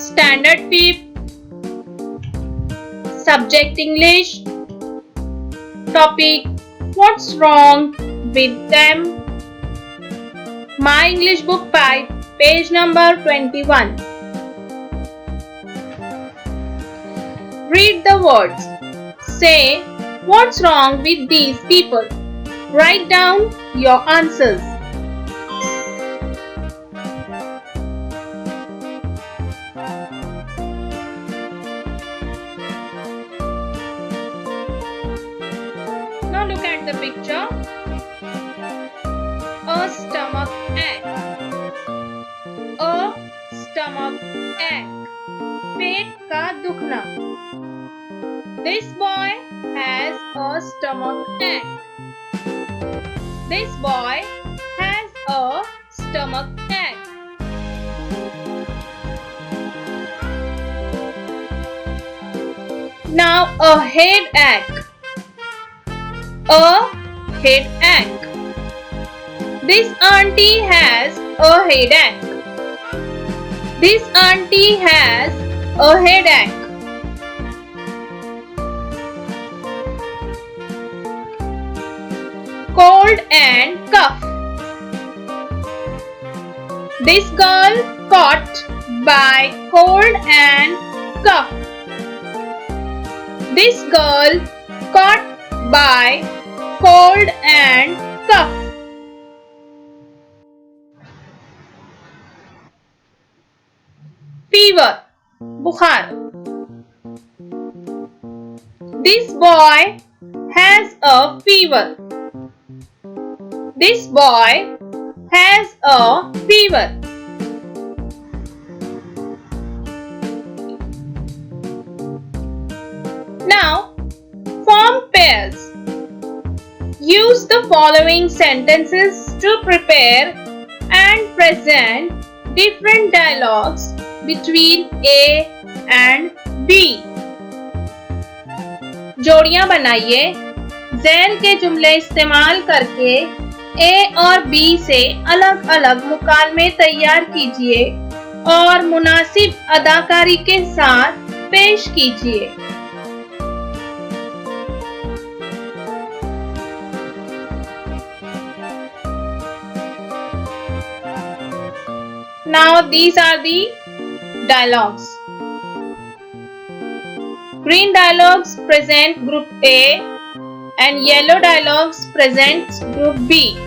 Standard 5th. Subject English. Topic: What's wrong with them? My English Book 5, page number 21. Read the words. Say, what's wrong with these people? Write down your answers. Now look at the picture. A stomach ache. A stomach ache. पेट का दुखना. This boy has a stomach ache. This boy has a stomach ache. Now a headache. A headache. This auntie has a headache. This auntie has a headache. Cold and cough. This girl caught by cold and cough. This girl caught by cold and cough. Fever, bukhar. This boy has a fever. This boy has a fever. Now, form pairs. Use the following sentences to prepare and present different dialogues between A and B. जोड़ियां बनाइए. ज़ैल के जुमले इस्तेमाल करके A और B से अलग अलग मुकालमे तैयार कीजिए और मुनासिब अदाकारी के साथ पेश कीजिए. Now these are the dialogues. Green dialogues present group A and yellow dialogues presents group B.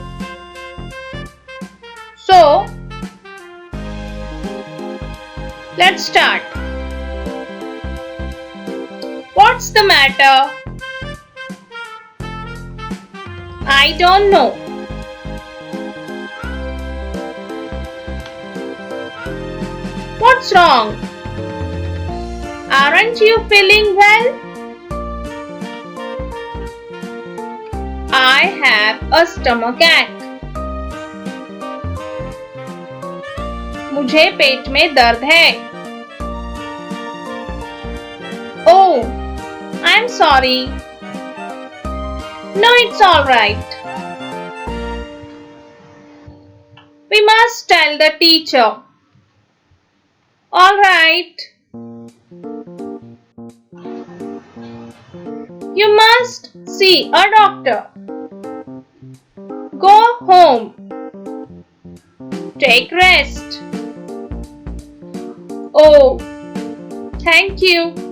So, let's start. What's the matter? I don't know. What's wrong? Aren't you feeling well? I have a stomach ache. मुझे पेट में दर्द है. Oh, I'm sorry. No, it's all right. We must tell the teacher. All right. You must see a doctor. Go home. Take rest. Oh, thank you.